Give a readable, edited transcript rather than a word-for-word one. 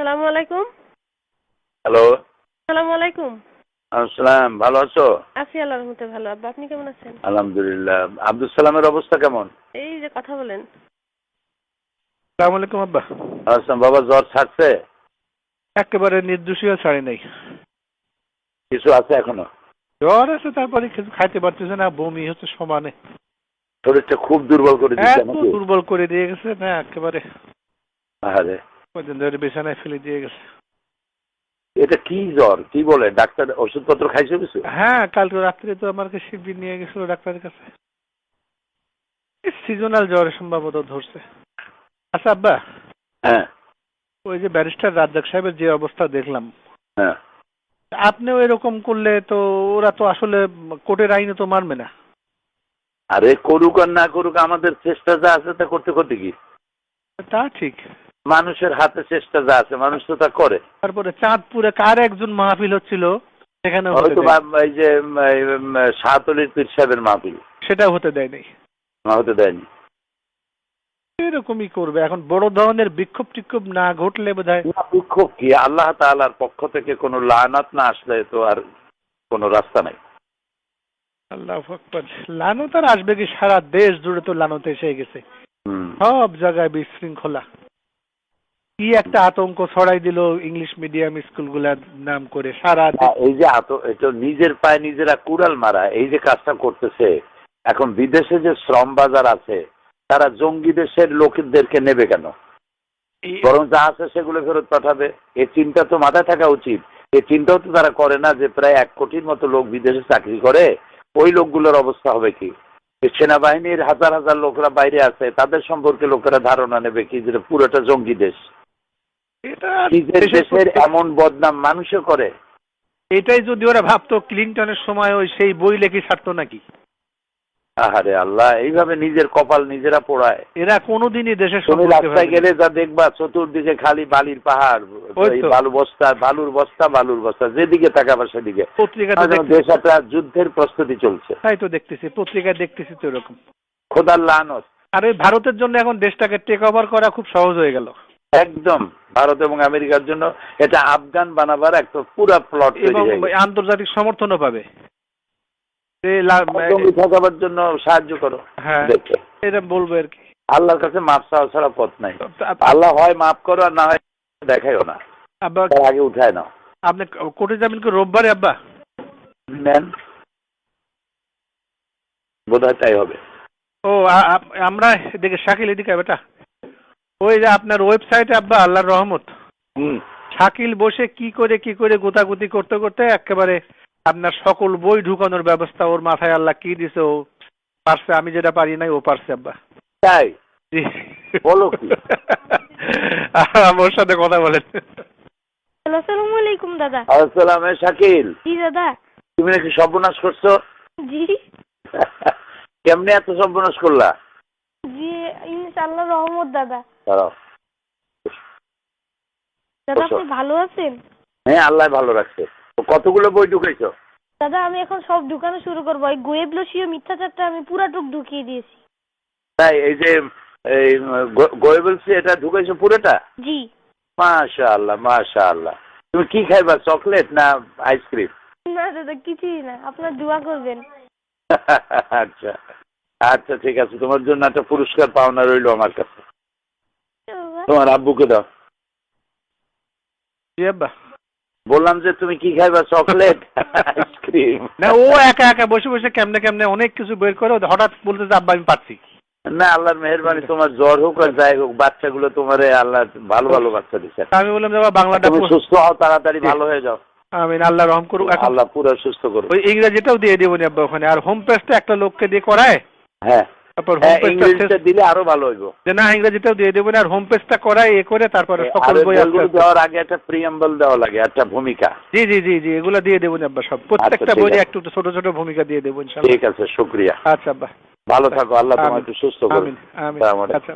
সালামু আলাইকুম। হ্যালো। সালামু আলাইকুম। আসসালাম, ভালো আছো? আছি আল্লাহর রহমতে ভালো। আব্বা আপনি কেমন আছেন? আলহামদুলিল্লাহ। আব্দুল সালামের অবস্থা কেমন? এই যে কথা বলেন। আসসালামু আলাইকুম আব্বা। আসসালাম। বাবা জ্বর ছাড়ছে? একেবারে নির্দোষীয় ছাড়ি নাই। কিছু আছে এখনো? জ্বর আছে, তারপরে কিছু খাইতে পারতেছে না, বমি হচ্ছে সমানে। শরীরটা খুব দুর্বল করে দিচ্ছে এত নাকি? দুর্বল করে দিয়ে গেছে না একেবারে। আরে কদিন ধরে বিছানায় ফেলে দিয়ে গেছে। এটা কি জ্বর? কি বলে ডাক্তার? ওষুধপত্র খাইছো কিছু? হ্যাঁ, কালকে রাত্রে তো আমাকে শিবির নিয়ে গেছিল ডাক্তারের কাছে। সিজনাল জ্বর সম্ভবত ধরছে। আচ্ছা আব্বা, হ্যাঁ ওই যে ব্যারিস্টার রাজ্জাক সাহেবের যে অবস্থা দেখলাম, হ্যাঁ। আপনিও এরকম করলে তো ওরা তো আসলে কোর্টের আইনে তো মানবে না। আরে করুক আর না করুক, আমাদের চেষ্টা যা আছে তা করতে করতে কি? তা ঠিক। মানুষের হাতে চেষ্টা যা আছে মানুষ তো তা করে। তারপরে চাঁদপুরে কার একজন মাহফিল হচ্ছিল, সেখানে হয়তো এই যে শাহতলির পীর সাহেবের মাহফিল, সেটা হতে দেয় নাই। হতে দেয়নি। এরকমই করবে এখন, বড় ধরনের বিক্ষোভ টিক্ষোভ না ঘটলে বোধহয়। বিক্ষোভ কি? আল্লাহ তাআলার পক্ষ থেকে কোনো লানাত না আসলে তো আর কোনো রাস্তা নাই। আল্লাহু আকবার। লানত আর আসবে কি? সারা দেশ জুড়ে তো লানত এসে গেছে, হুম। সব জায়গায় বিশৃঙ্খলা। কি একটা আতঙ্ক ছড়াই দিল ইংলিশ মিডিয়াম স্কুলগুলার নাম করে সারা এই যে এটা নিজের পায়ে নিজেরা কুড়াল মারা, এই যে কাজটা করতেছে, এখন বিদেশে যে শ্রম বাজার আছে তারা জঙ্গি দেশের লোকদেরকে নেবে কেন? বরং যা আছে সেগুলো ফেরত পাঠাবে। এই চিন্তা তো মাথায় থাকা উচিত। এই চিন্তাও তো তারা করে না যে প্রায় 1 কোটির মতো লোক বিদেশে চাকরি করে, ওই লোকগুলোর অবস্থা হবে কি? সেনাবাহিনীর হাজার হাজার লোকরা বাইরে আছে, তাদের সম্পর্কে লোকেরা ধারণা নেবে কি যে পুরোটা জঙ্গি দেশ। এটা নিজের দেশের এমন বদনাম মানুষে করে। এটাই যদি ওরা ভাবতো ক্লিনটনের সময় ওই সেই বই লেখি ছাড়তো নাকি? আহারে আল্লাহ, এইভাবে নিজের কপাল নিজেরা পোড়ায়। এরা কোনোদিনই দেশের তুমি রাস্তায় গেলে যা দেখবা চতুর্দিকে খালি বালির পাহাড়, বালুর বস্তা, যেদিকে তাকাবা সেদিকে। দেশ একটা যুদ্ধের প্রস্তুতি চলছে। তাই তো দেখতেছি, পত্রিকায় দেখতেছি তো এরকম। খোদার লানত। আর ওই ভারতের জন্য এখন দেশটাকে টেক ওভার করা খুব সহজ হয়ে গেল। একদম ভারত এবং আমেরিকার জন্য এটা আফগান বানাবার একটা পুরা প্লট এবং আন্তর্জাতিক সমর্থনও পাবে। থাকাবার জন্য সাহায্য করো। হ্যাঁ, এটা বলবো আর কি। আল্লাহর কাছে মাপ চাওয়া ছাড়া পথ নাই। আল্লাহ হয় মাফ করো আর না হয় দেখাইও না, আগে উঠায় নাও। আপনি কোর্টে যাবেন কি রোববারে আব্বা? নেন, বোধহয় তাই হবে। ও আমরা এদিকে শাকিল এদিকে বেটা, ওই যে আপনার ওয়েবসাইটে আব্বা আল্লাহর রহমত, শাকিল বসে কি করে গোতাগুতি করতে করতে একেবারে আপনার সকল বই ঢুকানোর ব্যবস্থা ওর মাথায় আল্লাহ কি দিছে, ও পারছে। আমি যেটা পারি নাই ও পারছে আব্বা। তাই বলো কি? ওর সাথে কথা বলেন। আসসালামু আলাইকুম দাদা। আসসালাম। শাকিল, জি দাদা। তুমি নাকি সর্বনাশ করছো? জি। কেমনে এত সর্বনাশ করলা? জি ইনশাআল্লাহ রহমত দাদা। দাঁড়াও। দাদা আপনি ভালো আছেন? হ্যাঁ, আল্লাহ ভালো রাখছে। কতগুলো বই ঢুকাইছো? দাদা আমি এখন সব ঢুকানো শুরু করবো। এই গোয়েবলসীয় মিথ্যাচারটা আমি পুরাটুক ঢুকিয়ে দিয়েছি। তাই? এই যে গোয়েবলসি এটা ঢুকাইছো পুরোটা? জি। মাশাআল্লাহ মাশাআল্লাহ। তুমি কি খাইবা, চকলেট না আইসক্রিম? না দাদা কিছুই না, আপনার দোয়া করবেন। আচ্ছা আচ্ছা, ঠিক আছে। তোমার জন্য একটা পুরস্কার পাওনা রইলো আমার কাছে। তোমার আব্বুকে দাও। জি আব্বা। বললাম যে তুমি কি খাইবা, চকলেট আইসক্রিম? না, ও একা একা বসে বসে কেমনে অনেক কিছু বের করে, হঠাৎ বলতে যে আব্বা আমি পাচ্ছি না। আল্লাহর মেহেরবানি, তোমার জ্বর হোক আর যাই হোক, বাচ্চাগুলো তোমার আল্লাহ ভালো ভালো বাচ্চা দিচ্ছে। আমি বললাম যে বাংলাটা তুমি সুস্থ হও, তাড়াতাড়ি ভালো হয়ে যাও। আমিন, আল্লাহ রহম করুক। আল্লাহ পুরো সুস্থ করুক। ওই ইংরেজিটাও দিয়ে দেবো নি আব্বা ওখানে, আর হোম পেজটা একটা লোককে দিয়ে করায়। হ্যাঁ, তারপর হোম পেজটা দিলে আরো ভালো হইব। যে না, ইংরেজিটাও দিয়ে দেবো না, আর হোম পেজটা করায় করে তারপরে সকল বই দেওয়ার আগে একটা প্রিয়াম্বল দেওয়া লাগে, একটা ভূমিকা। জি জি জি জি, এগুলো দিয়ে দেবো আব্বা সব, প্রত্যেকটা বই একটু ছোট ছোট ভূমিকা দিয়ে দেবো ইনশাআল্লাহ। ঠিক আছে, শুকরিয়া। আচ্ছা আব্বা, ভালো থাকো। আল্লাহ তোমাকে একটু সুস্থ করুন। আমিন আমিন। আচ্ছা।